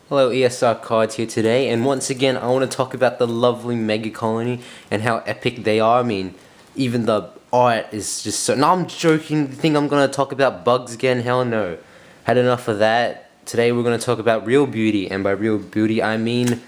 Hello, ESR Cards here today, and once again I want to talk about the lovely Mega Colony and how epic they are. I mean, even the art is just so... No, I'm joking. You think I'm going to talk about bugs again? Hell no. Had enough of that. Today we're going to talk about real beauty, and by real beauty I mean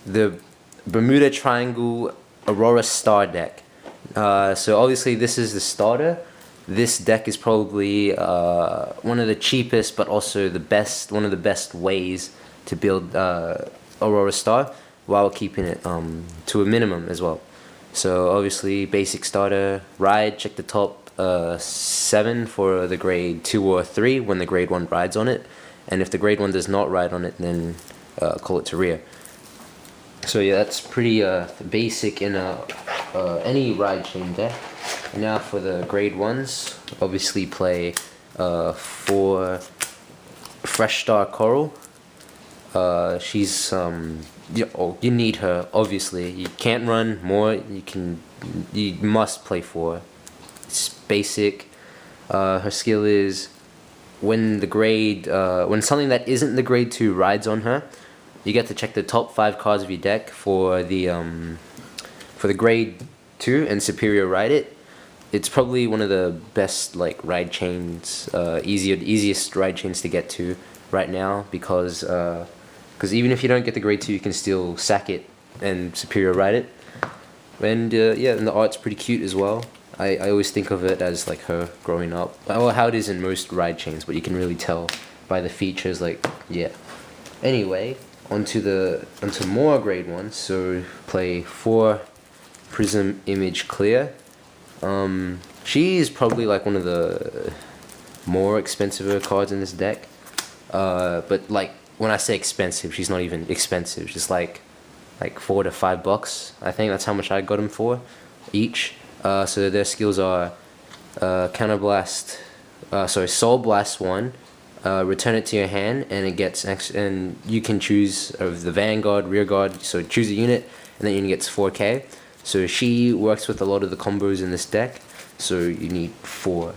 the Bermuda Triangle Aurora Star deck. So obviously this is the starter. This deck is probably one of the cheapest, but also the best, one of the best ways to build Aurora Star while keeping it to a minimum as well. So obviously basic starter, ride, check the top 7 for the grade 2 or 3 when the grade 1 rides on it, and if the grade 1 does not ride on it, then call it to rear. So yeah, that's pretty basic in any ride chain deck. Now for the grade 1s, obviously play 4 Fresh Star Coral. She's you need her, obviously. You can't run more. You must play 4. It's basic. Her skill is when when something that isn't the grade 2 rides on her, you get to check the top 5 cards of your deck for the grade 2 and superior ride it. It's probably one of the best ride chains, easiest ride chains to get to right now, because even if you don't get the grade 2, you can still sack it and superior ride it. And yeah, and the art's pretty cute as well. I always think of it as like her growing up, well, how it is in most ride chains, but you can really tell by the features, yeah. Anyway, onto more grade 1. So play 4 Prism Image Clear. She's probably like one of the more expensive cards in this deck, but when I say expensive, she's not even expensive. She's like $4 to $5. I think that's how much I got them for each. So their skills are Counterblast, Soul Blast 1, return it to your hand, and it gets and you can choose of the Vanguard, Rear Guard. So choose a unit, and then it gets 4K. So she works with a lot of the combos in this deck, so you need 4.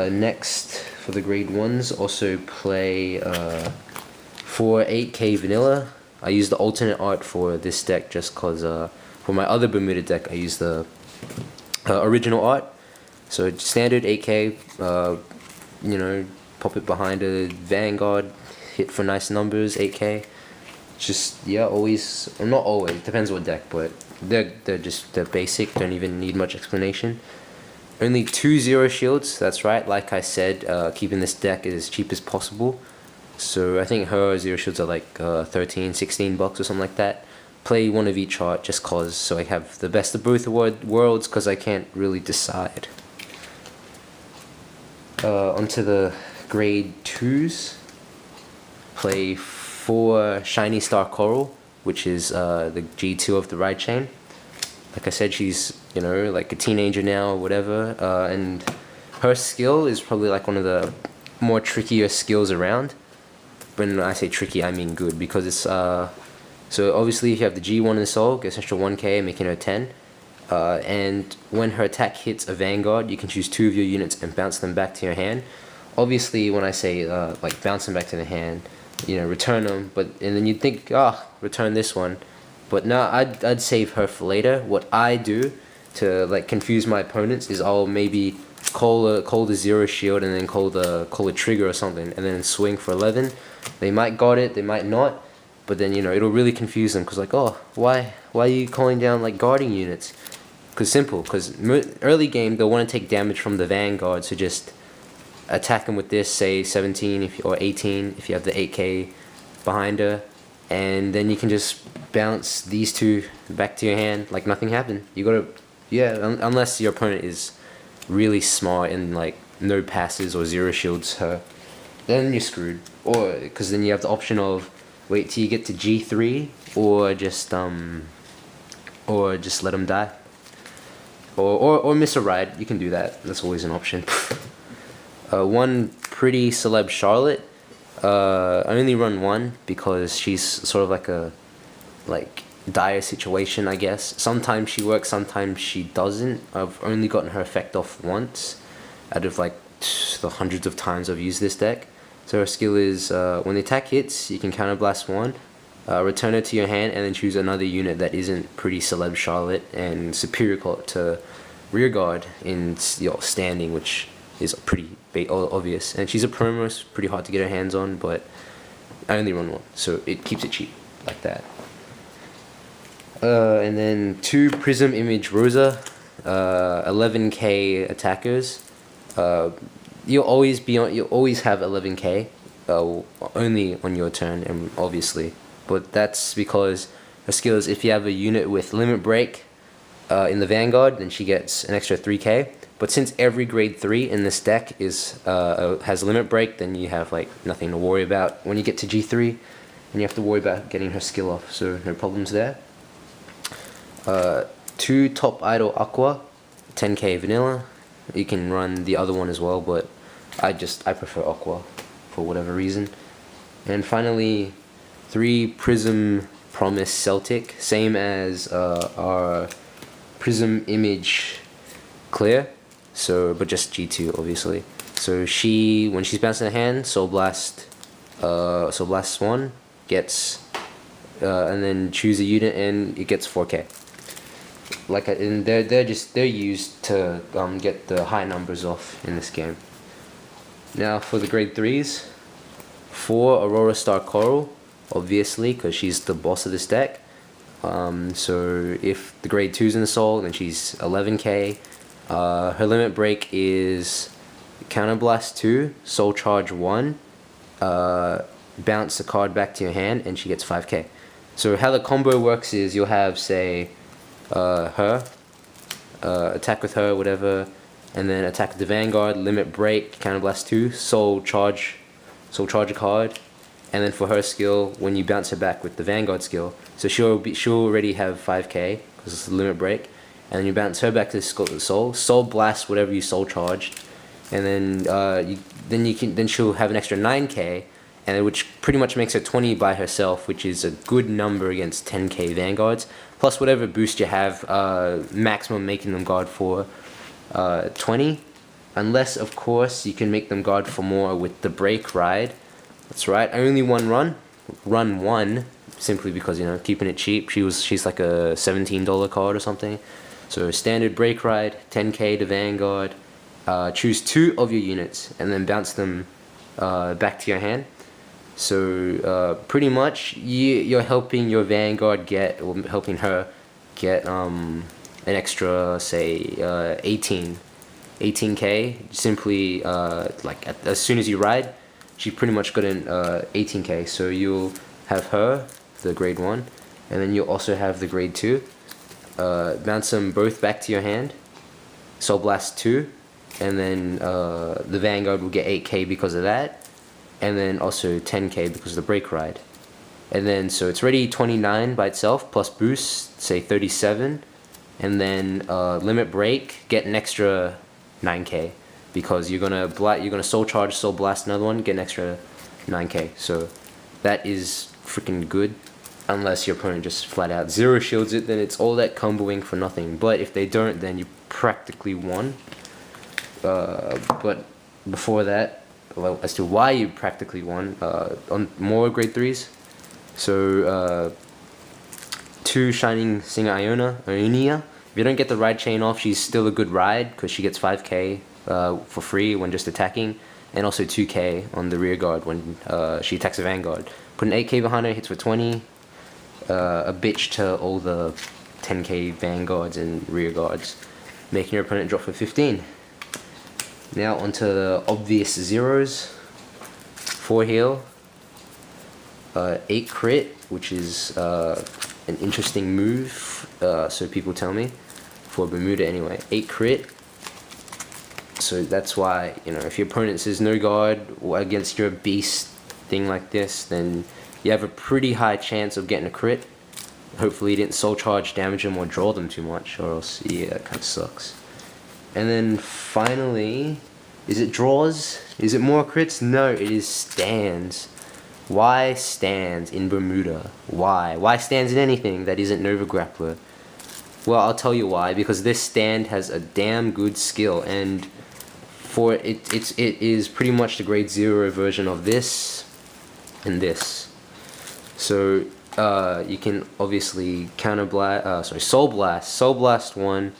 Next, for the grade 1s, also play 4 8K Vanilla. I use the alternate art for this deck just because for my other Bermuda deck I use the original art. So standard 8K, pop it behind a Vanguard, hit for nice numbers, 8K. Just, yeah, always, or not always, depends what deck, but they're basic, don't even need much explanation. Only 2 0 shields, that's right, like I said, keeping this deck as cheap as possible. So I think her 0 shields are like 13, 16 bucks or something like that. Play one of each art just cause, so I have the best of both worlds, cause I can't really decide. Onto the grade 2s. Play 4 Shiny Star Coral, which is the G2 of the ride chain. Like I said, she's like a teenager now or whatever, and her skill is probably like one of the more trickier skills around. When I say tricky, I mean good, because it's so obviously if you have the G1 in Soul, gets extra 1K, making her 10. And when her attack hits a Vanguard, you can choose 2 of your units and bounce them back to your hand. Obviously, when I say bounce them back to the hand, return them, and then you'd think, return this one, but no, I'd save her for later. What I do to confuse my opponents is I'll maybe call the 0 shield and then call a trigger or something, and then swing for 11. They might got it, they might not, but then it'll really confuse them, because why are you calling down guarding units? Because early game they'll want to take damage from the Vanguard, so just attack them with this, say 17 or 18 if you have the 8K behind her, and then you can just bounce these 2 back to your hand like nothing happened. You gotta, unless your opponent is really smart and no passes or 0 shields her, then you're screwed. Or because then you have the option of wait till you get to G3 or just let them die, or miss a ride. You can do that. That's always an option. One pretty celeb Charlotte. I only run 1 because she's sort of like a dire situation, I guess. Sometimes she works, sometimes she doesn't. I've only gotten her effect off once out of the hundreds of times I've used this deck. So her skill is when the attack hits, you can counterblast one, return it to your hand, and then choose another unit that isn't Pretty Celeb Charlotte and superior to Rearguard in your standing, which is pretty obvious. And she's a promo, it's pretty hard to get her hands on, but I only run one, so it keeps it cheap like that. And then 2 Prism Image Rosa, 11k attackers. You'll always have 11k, only on your turn, and obviously, but that's because her skill is if you have a unit with Limit Break in the Vanguard, then she gets an extra 3k. But since every grade 3 in this deck has Limit Break, then you have like nothing to worry about when you get to G3, and you have to worry about getting her skill off. So no problems there. 2 Top Idol Aqua, 10k vanilla. You can run the other one as well, but I prefer Aqua for whatever reason. And finally, 3 Prism Promise Celtic, same as our Prism Image Clear, so but just G2 obviously. So when she's bouncing a hand, Soul Blast 1 gets, and then choose a unit and it gets 4k. And they're used to get the high numbers off in this game. Now for the grade 3s, 4 Aurora Star Coral, obviously, because she's the boss of this deck. So if the grade 2's in the soul, then she's 11k. Her limit break is Counterblast 2, Soul Charge 1, bounce the card back to your hand, and she gets 5k. So how the combo works is you'll have, say, her, attack with her, whatever, and then attack with the Vanguard, limit break, counterblast 2, soul charge a card, and then for her skill, when you bounce her back with the Vanguard skill, so she'll already have 5k because it's the limit break, and then you bounce her back to the soul blast whatever you soul charged, and then she'll have an extra 9k, and which pretty much makes her 20 by herself, which is a good number against 10k Vanguards, plus whatever boost you have, maximum making them guard for 20, unless of course you can make them guard for more with the break ride. That's right, only one run one, simply because, you know, keeping it cheap. She's like a $17 card or something. So standard break ride, 10k to Vanguard, choose 2 of your units and then bounce them back to your hand. So pretty much you're helping your Vanguard helping her get an extra, say, 18k, simply as soon as you ride, she pretty much got an 18k. So you'll have her, the grade 1, and then you'll also have the grade 2, bounce them both back to your hand, Soul Blast 2, and then the Vanguard will get 8k because of that, and then also 10k because of the break ride. And then so it's already 29 by itself, plus boost, say 37, and then limit break, get an extra 9k because you're gonna soul charge, soul blast another one, get an extra 9k. So that is freaking good, unless your opponent just flat out zero shields it, then it's all that comboing for nothing. But if they don't, then you practically won. But before that, well, as to why you practically won, on more grade 3s, so 2 Shining Singer Ionia. If you don't get the ride chain off, she's still a good ride because she gets 5k for free when just attacking, and also 2k on the rear guard when she attacks a Vanguard. Put an 8k behind her, hits for 20, a bitch to all the 10k Vanguards and rear guards, making your opponent drop for 15. Now onto the obvious zeros. 4 heal, 8 crit, which is an interesting move, so people tell me, for Bermuda anyway. 8 crit, so that's why, you know, if your opponent says no guard against your beast thing like this, then you have a pretty high chance of getting a crit. Hopefully you didn't soul charge, damage them, or draw them too much, or else, yeah, that kind of sucks. And then finally, is it draws? Is it more crits? No, it is stands. Why stands in Bermuda? Why? Why stands in anything that isn't Nova Grappler? Well, I'll tell you why. Because this stand has a damn good skill, and for it is pretty much the grade 0 version of this and this. So you can obviously Soul Blast 1,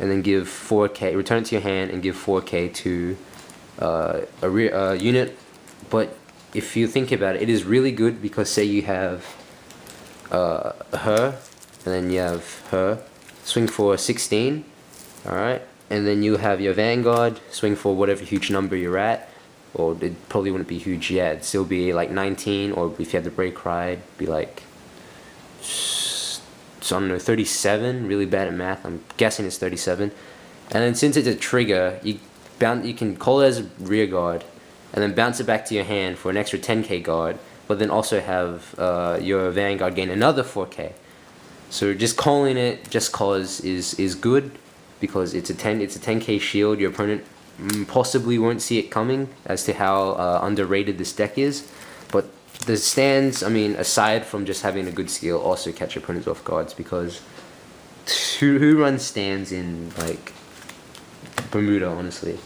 and then give 4k, return it to your hand and give 4k to a unit. But if you think about it, it is really good because say you have her, and then you have her, swing for 16, alright, and then you have your Vanguard, swing for whatever huge number you're at, or it probably wouldn't be huge yet, it'd still be like 19, or if you have the break ride, be like, I don't know, 37, really bad at math, I'm guessing it's 37, and then since it's a trigger, you can call it as a rear guard, and then bounce it back to your hand for an extra 10k guard, but then also have your Vanguard gain another 4k. So just calling it just cause is good, because it's a 10k shield. Your opponent possibly won't see it coming as to how underrated this deck is, but the stands, I mean, aside from just having a good skill, also catch your opponents off guards, because who runs stands in like Bermuda, honestly.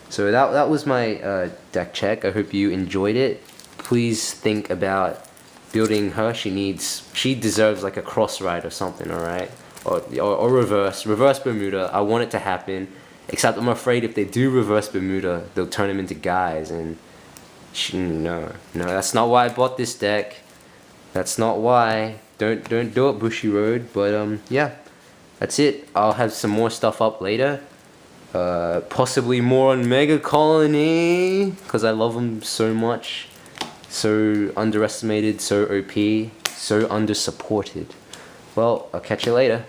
So that was my deck check. I hope you enjoyed it. Please think about building her. She deserves like a cross ride or something, alright? Or reverse Bermuda. I want it to happen. Except I'm afraid if they do reverse Bermuda, they'll turn him into guys, and no, that's not why I bought this deck. That's not why. Don't do it, Bushy Road. But yeah, that's it. I'll have some more stuff up later. Possibly more on Mega Colony, because I love them so much. So underestimated, so OP, so under supported. Well, I'll catch you later.